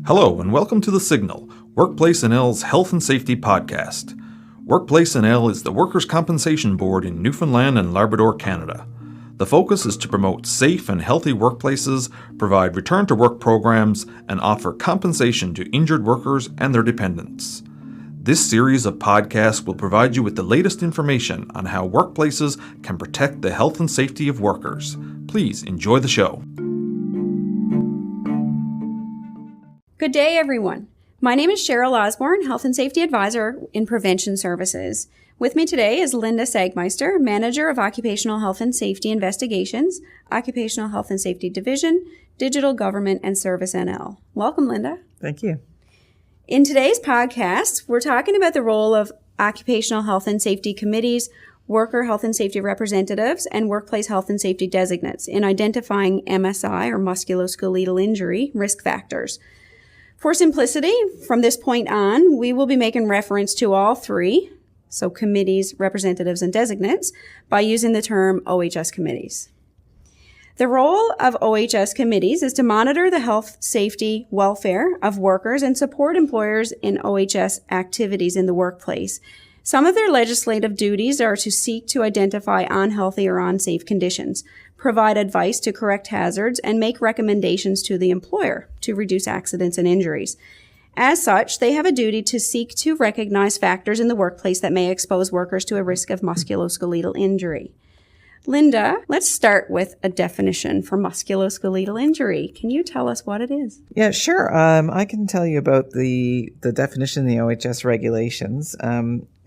Hello and welcome to The Signal, WorkplaceNL's health and safety podcast. WorkplaceNL is the Workers' Compensation Board in Newfoundland and Labrador, Canada. The focus is to promote safe and healthy workplaces, provide return-to-work programs, and offer compensation to injured workers and their dependents. This series of podcasts will provide you with the latest information on how workplaces can protect the health and safety of workers. Please enjoy the show. Good day, everyone. My name is Cheryl Osborne, Health and Safety Advisor in Prevention Services. With me today is Linda Sagmeister, Manager of Occupational Health and Safety Investigations, Occupational Health and Safety Division, Digital Government and Service NL. Welcome, Linda. Thank you. In today's podcast, we're talking about the role of occupational health and safety committees, worker health and safety representatives, and workplace health and safety designates in identifying MSI or musculoskeletal injury risk factors. For simplicity, from this point on, we will be making reference to all three, so committees, representatives, and designates, by using the term OHS committees. The role of OHS committees is to monitor the health, safety, welfare of workers and support employers in OHS activities in the workplace. Some of their legislative duties are to seek to identify unhealthy or unsafe conditions, provide advice to correct hazards, and make recommendations to the employer to reduce accidents and injuries. As such, they have a duty to seek to recognize factors in the workplace that may expose workers to a risk of musculoskeletal injury. Linda, let's start with a definition for musculoskeletal injury. Can you tell us what it is? Yeah, sure. I can tell you about the definition in the OHS regulations.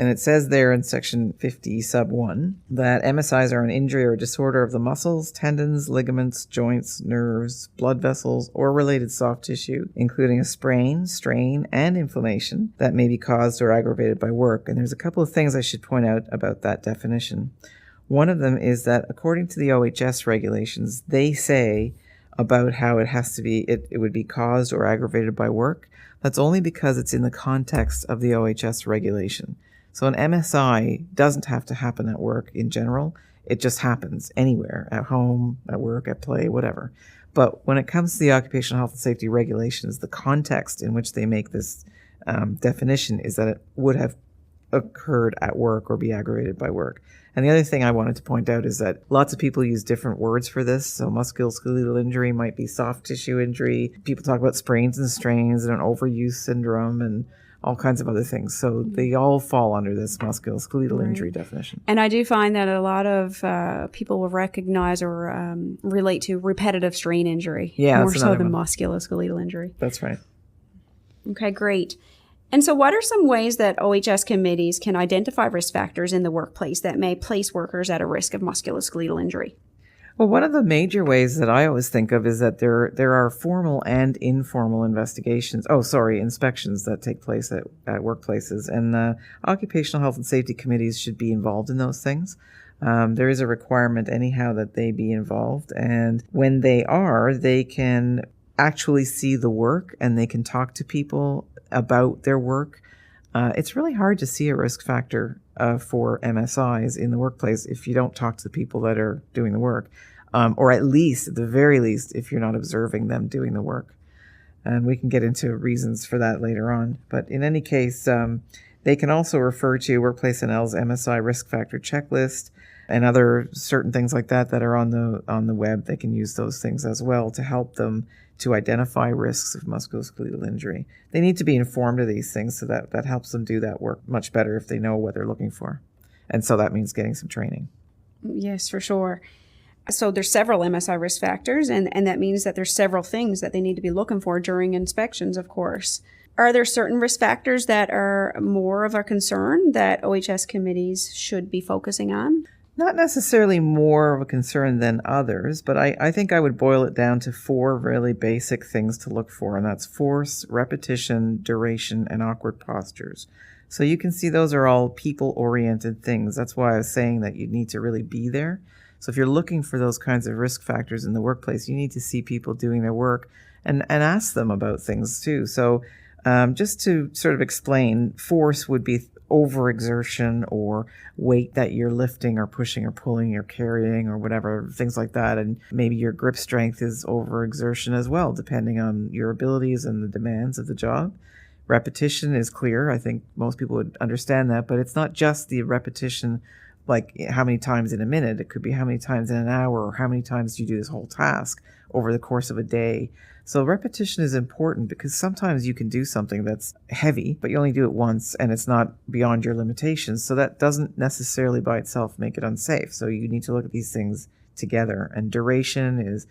And it says there in section 50 sub 1 that MSIs are an injury or disorder of the muscles, tendons, ligaments, joints, nerves, blood vessels, or related soft tissue, including a sprain, strain, and inflammation that may be caused or aggravated by work. And there's a couple of things I should point out about that definition. One of them is that according to the OHS regulations, they say about how it has to be, it would be caused or aggravated by work. That's only because it's in the context of the OHS regulation. So an MSI doesn't have to happen at work in general. It just happens anywhere, at home, at work, at play, whatever. But when it comes to the occupational health and safety regulations, the context in which they make this definition is that it would have occurred at work or be aggravated by work. And the other thing I wanted to point out is that lots of people use different words for this. So musculoskeletal injury might be soft tissue injury. People talk about sprains and strains and an overuse syndrome and all kinds of other things. So they all fall under this musculoskeletal injury definition. And I do find that a lot of people will recognize or relate to repetitive strain injury more so than musculoskeletal injury. That's right. Okay, great. And so what are some ways that OHS committees can identify risk factors in the workplace that may place workers at a risk of musculoskeletal injury? Well, one of the major ways that I always think of is that there are formal and informal inspections that take place at workplaces. And occupational health and safety committees should be involved in those things. There is a requirement anyhow that they be involved. And when they are, they can actually see the work and they can talk to people about their work. It's really hard to see a risk factor for MSIs in the workplace if you don't talk to the people that are doing the work, or at the very least, if you're not observing them doing the work. And we can get into reasons for that later on. But in any case, they can also refer to WorkplaceNL's MSI risk factor checklist and other certain things like that are on the web. They can use those things as well to help them to identify risks of musculoskeletal injury. They need to be informed of these things so that helps them do that work much better if they know what they're looking for. And so that means getting some training. Yes, for sure. So there's several MSI risk factors, and that means that there's several things that they need to be looking for during inspections, of course. Are there certain risk factors that are more of a concern that OHS committees should be focusing on? Not necessarily more of a concern than others, but I think I would boil it down to four really basic things to look for, and that's force, repetition, duration, and awkward postures. So you can see those are all people-oriented things. That's why I was saying that you need to really be there. So if you're looking for those kinds of risk factors in the workplace, you need to see people doing their work and ask them about things too. So just to sort of explain, force would be overexertion or weight that you're lifting or pushing or pulling or carrying or whatever, things like that. And maybe your grip strength is overexertion as well, depending on your abilities and the demands of the job. Repetition is clear. I think most people would understand that, but it's not just the repetition, like how many times in a minute. It could be how many times in an hour, or how many times do you do this whole task over the course of a day. So repetition is important because sometimes you can do something that's heavy, but you only do it once and it's not beyond your limitations. So that doesn't necessarily by itself make it unsafe. So you need to look at these things together. And duration is,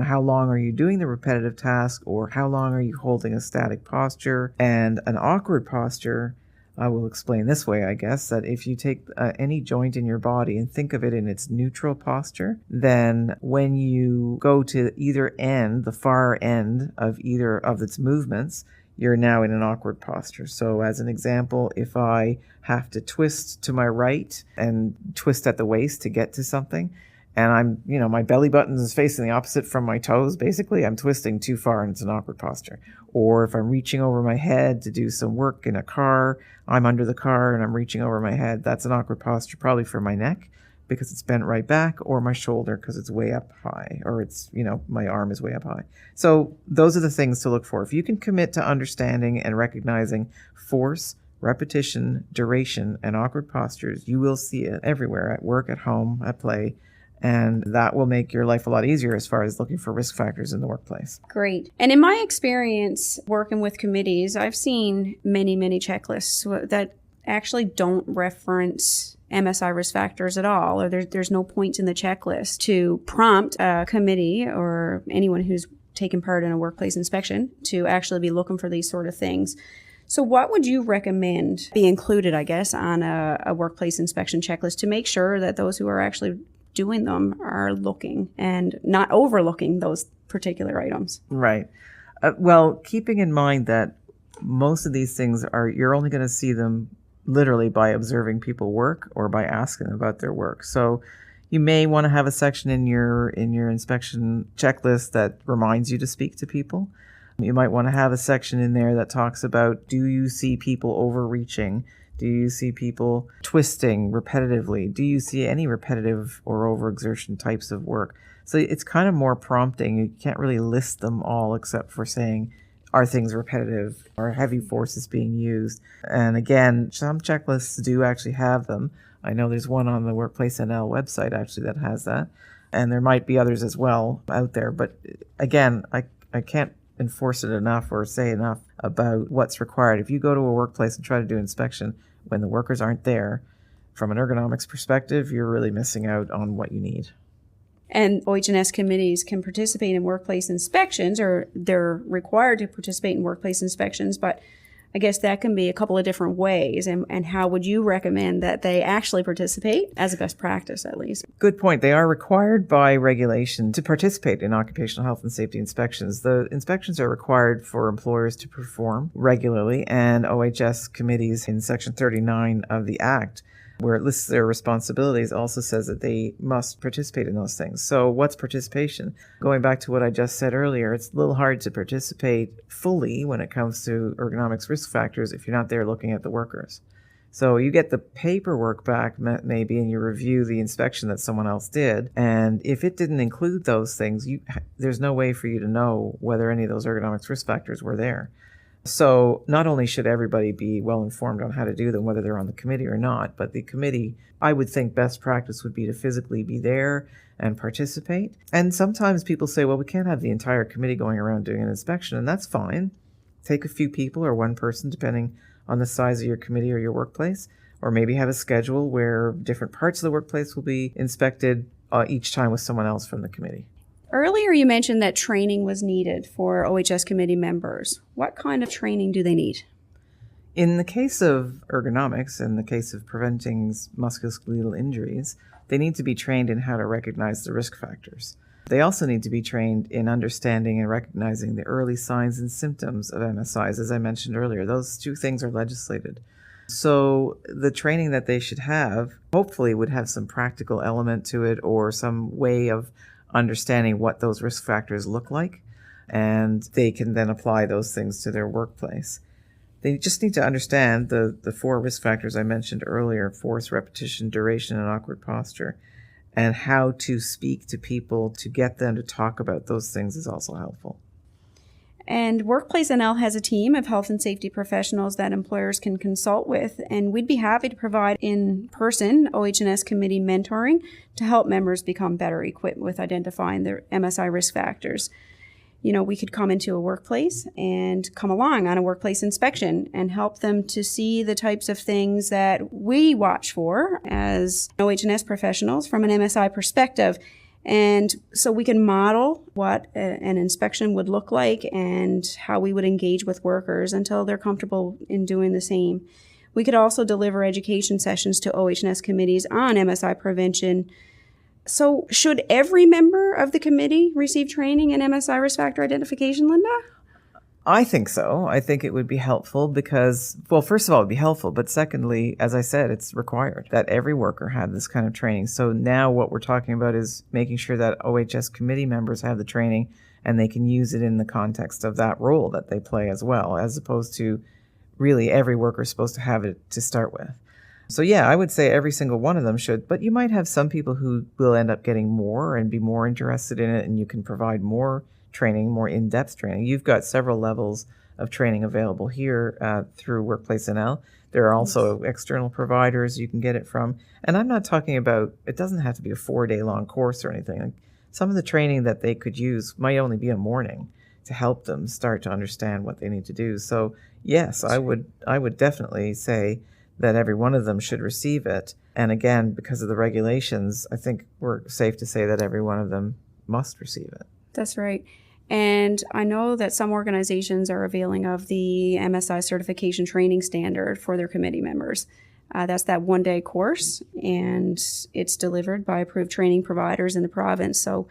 how long are you doing the repetitive task, or how long are you holding a static posture? And an awkward posture, I will explain this way, I guess, that if you take any joint in your body and think of it in its neutral posture, then when you go to either end, the far end of either of its movements, you're now in an awkward posture. So as an example, if I have to twist to my right and twist at the waist to get to something, and I'm, my belly button is facing the opposite from my toes, basically, I'm twisting too far and it's an awkward posture. Or if I'm reaching over my head to do some work in a car, I'm under the car and I'm reaching over my head, that's an awkward posture probably for my neck because it's bent right back, or my shoulder because it's way up high, or it's, my arm is way up high. So those are the things to look for. If you can commit to understanding and recognizing force, repetition, duration, and awkward postures, you will see it everywhere, at work, at home, at play. And that will make your life a lot easier as far as looking for risk factors in the workplace. Great. And in my experience working with committees, I've seen many, many checklists that actually don't reference MSI risk factors at all, or there's no points in the checklist to prompt a committee or anyone who's taken part in a workplace inspection to actually be looking for these sort of things. So what would you recommend be included, I guess, on a workplace inspection checklist to make sure that those who are actually doing them are looking and not overlooking those particular items? Right. Well, keeping in mind that most of these things you're only going to see them literally by observing people work or by asking about their work. So you may want to have a section in your inspection checklist that reminds you to speak to people. You might want to have a section in there that talks about, do you see people overreaching? Do you see people twisting repetitively? Do you see any repetitive or overexertion types of work? So it's kind of more prompting. You can't really list them all except for saying, are things repetitive? Are heavy forces being used? And again, some checklists do actually have them. I know there's one on the WorkplaceNL website actually that has that. And there might be others as well out there. But again, I can't enforce it enough or say enough about what's required. If you go to a workplace and try to do inspection when the workers aren't there, from an ergonomics perspective, you're really missing out on what you need. And OHS committees can participate in workplace inspections, or they're required to participate in workplace inspections, but I guess that can be a couple of different ways. And how would you recommend that they actually participate as a best practice, at least? Good point. They are required by regulation to participate in occupational health and safety inspections. The inspections are required for employers to perform regularly, and OHS committees in Section 39 of the Act, where it lists their responsibilities, also says that they must participate in those things. So what's participation? Going back to what I just said earlier, it's a little hard to participate fully when it comes to ergonomics risk factors if you're not there looking at the workers. So you get the paperwork back maybe and you review the inspection that someone else did. And if it didn't include those things, there's no way for you to know whether any of those ergonomics risk factors were there. So not only should everybody be well informed on how to do them, whether they're on the committee or not, but the committee, I would think best practice would be to physically be there and participate. And sometimes people say, well, we can't have the entire committee going around doing an inspection, and that's fine. Take a few people or one person, depending on the size of your committee or your workplace, or maybe have a schedule where different parts of the workplace will be inspected each time with someone else from the committee. Earlier, you mentioned that training was needed for OHS committee members. What kind of training do they need? In the case of ergonomics, in the case of preventing musculoskeletal injuries, they need to be trained in how to recognize the risk factors. They also need to be trained in understanding and recognizing the early signs and symptoms of MSIs, as I mentioned earlier. Those two things are legislated. So the training that they should have hopefully would have some practical element to it, or some way of understanding what those risk factors look like, and they can then apply those things to their workplace. They just need to understand the 4 risk factors I mentioned earlier: force, repetition, duration, and awkward posture. And how to speak to people to get them to talk about those things is also helpful. And WorkplaceNL has a team of health and safety professionals that employers can consult with, and we'd be happy to provide in-person OH&S committee mentoring to help members become better equipped with identifying their MSI risk factors. You know, we could come into a workplace and come along on a workplace inspection and help them to see the types of things that we watch for as OH&S professionals from an MSI perspective. And so we can model what an inspection would look like and how we would engage with workers until they're comfortable in doing the same. We could also deliver education sessions to OH&S committees on MSI prevention. So should every member of the committee receive training in MSI risk factor identification, Linda? I think so. I think it would be helpful because, well, first of all, it would be helpful. But secondly, as I said, it's required that every worker had this kind of training. So now what we're talking about is making sure that OHS committee members have the training and they can use it in the context of that role that they play as well, as opposed to really every worker is supposed to have it to start with. So yeah, I would say every single one of them should, but you might have some people who will end up getting more and be more interested in it, and you can provide more training, more in-depth training. You've got several levels of training available here through WorkplaceNL. There are also external providers you can get it from. And I'm not talking about, it doesn't have to be a 4-day long course or anything. Like, some of the training that they could use might only be a morning to help them start to understand what they need to do. So yes, I would definitely say that every one of them should receive it. And again, because of the regulations, I think we're safe to say that every one of them must receive it. That's right. And I know that some organizations are availing of the MSI certification training standard for their committee members. That's that 1-day course, and it's delivered by approved training providers in the province. So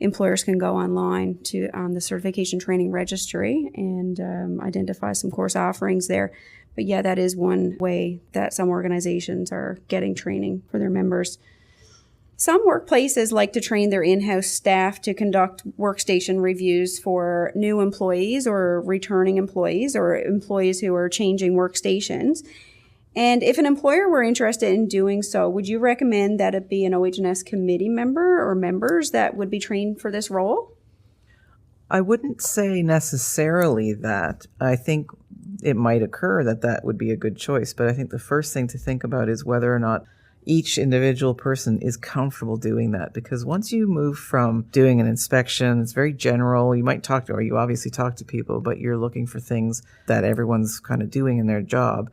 employers can go online to the certification training registry and identify some course offerings there. But yeah, that is one way that some organizations are getting training for their members. Some workplaces like to train their in-house staff to conduct workstation reviews for new employees or returning employees or employees who are changing workstations. And if an employer were interested in doing so, would you recommend that it be an OH&S committee member or members that would be trained for this role? I wouldn't say necessarily that. I think it might occur that that would be a good choice, but I think the first thing to think about is whether or not each individual person is comfortable doing that. Because once you move from doing an inspection, it's very general. You might talk to, or you obviously talk to people, but you're looking for things that everyone's kind of doing in their job.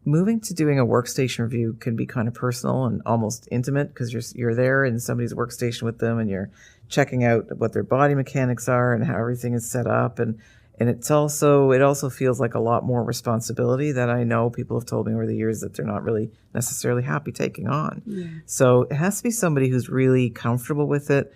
Moving to doing a workstation review can be kind of personal and almost intimate because you're there in somebody's workstation with them and you're checking out what their body mechanics are and how everything is set up. And it also feels like a lot more responsibility that I know people have told me over the years that they're not really necessarily happy taking on. Yeah. So it has to be somebody who's really comfortable with it,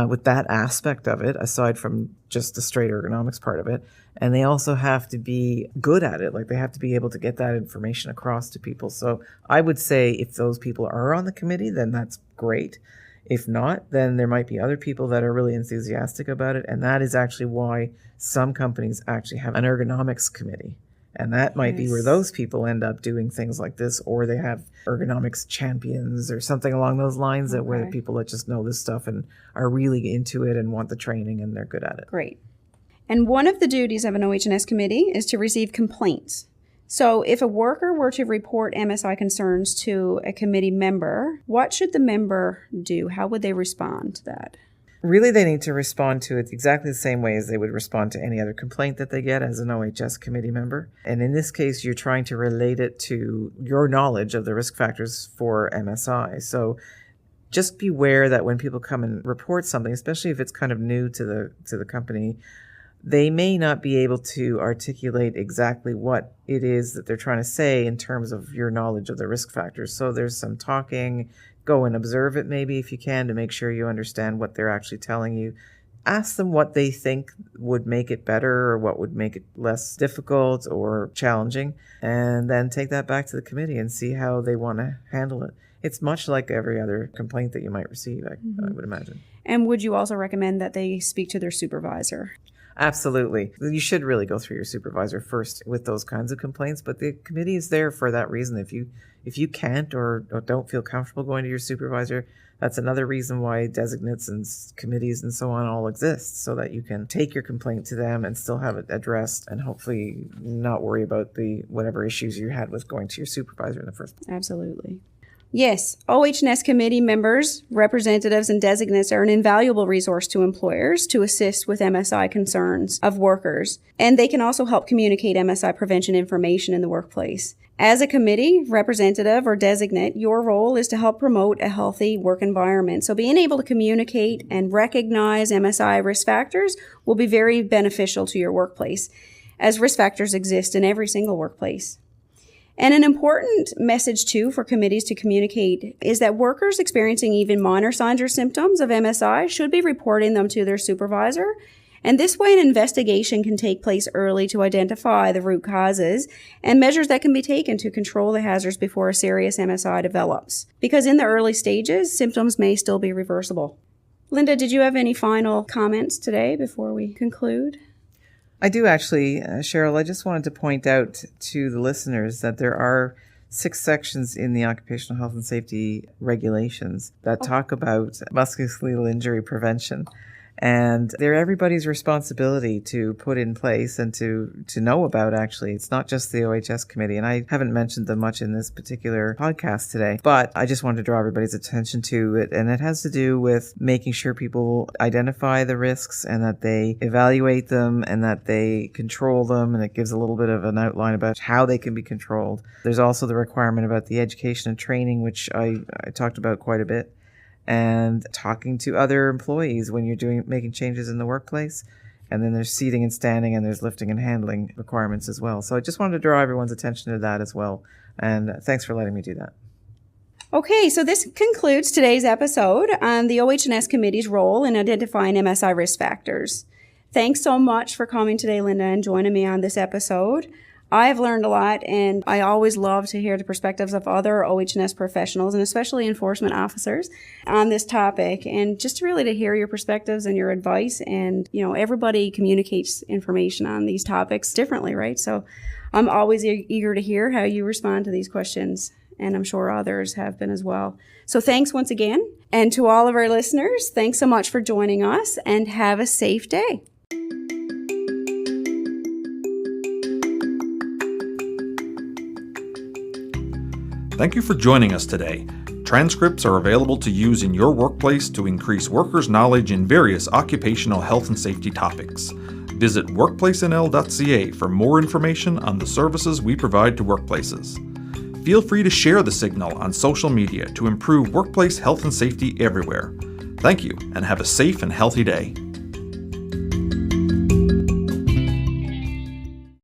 with that aspect of it, aside from just the straight ergonomics part of it. And they also have to be good at it. Like, they have to be able to get that information across to people. So I would say if those people are on the committee, then that's great. If not, then there might be other people that are really enthusiastic about it. And that is actually why some companies actually have an ergonomics committee. And that might be where those people end up doing things like this, or they have ergonomics champions or something along those lines, that where the people that just know this stuff and are really into it and want the training and they're good at it. Great. And one of the duties of an OH&S committee is to receive complaints. So if a worker were to report MSI concerns to a committee member, what should the member do? How would they respond to that? Really, they need to respond to it exactly the same way as they would respond to any other complaint that they get as an OHS committee member. And in this case, you're trying to relate it to your knowledge of the risk factors for MSI. So just beware that when people come and report something, especially if it's kind of new to the company, they may not be able to articulate exactly what it is that they're trying to say in terms of your knowledge of the risk factors. So there's some talking. Go and observe it maybe if you can to make sure you understand what they're actually telling you. Ask them what they think would make it better or what would make it less difficult or challenging, and then take that back to the committee and see how they want to handle it. It's much like every other complaint that you might receive, I would imagine. And would you also recommend that they speak to their supervisor? Absolutely. You should really go through your supervisor first with those kinds of complaints, but the committee is there for that reason. If you can't or don't feel comfortable going to your supervisor, that's another reason why designates and committees and so on all exist, so that you can take your complaint to them and still have it addressed and hopefully not worry about the whatever issues you had with going to your supervisor in the first place. Absolutely. Yes, OHS committee members, representatives, and designates are an invaluable resource to employers to assist with MSI concerns of workers, and they can also help communicate MSI prevention information in the workplace. As a committee, representative, or designate, your role is to help promote a healthy work environment. So being able to communicate and recognize MSI risk factors will be very beneficial to your workplace, as risk factors exist in every single workplace. And an important message, too, for committees to communicate is that workers experiencing even minor signs or symptoms of MSI should be reporting them to their supervisor. And this way, an investigation can take place early to identify the root causes and measures that can be taken to control the hazards before a serious MSI develops. Because in the early stages, symptoms may still be reversible. Linda, did you have any final comments today before we conclude? I do actually, Cheryl. I just wanted to point out to the listeners that there are 6 sections in the Occupational Health and Safety regulations that talk about musculoskeletal injury prevention. And they're everybody's responsibility to put in place and to know about, actually. It's not just the OHS committee, and I haven't mentioned them much in this particular podcast today, but I just wanted to draw everybody's attention to it. And it has to do with making sure people identify the risks and that they evaluate them and that they control them. And it gives a little bit of an outline about how they can be controlled. There's also the requirement about the education and training, which I talked about quite a bit. And talking to other employees when you're making changes in the workplace. And then there's seating and standing, and there's lifting and handling requirements as well. So I just wanted to draw everyone's attention to that as well. And thanks for letting me do that. Okay, so this concludes today's episode on the OHS committee's role in identifying MSI risk factors. Thanks so much for coming today, Linda, and joining me on this episode. I've learned a lot, and I always love to hear the perspectives of other OHS professionals, and especially enforcement officers, on this topic, and just really to hear your perspectives and your advice. And, everybody communicates information on these topics differently, right? So I'm always eager to hear how you respond to these questions, and I'm sure others have been as well. So thanks once again. And to all of our listeners, thanks so much for joining us, and have a safe day. Thank you for joining us today. Transcripts are available to use in your workplace to increase workers' knowledge in various occupational health and safety topics. Visit WorkplaceNL.ca for more information on the services we provide to workplaces. Feel free to share the signal on social media to improve workplace health and safety everywhere. Thank you, and have a safe and healthy day.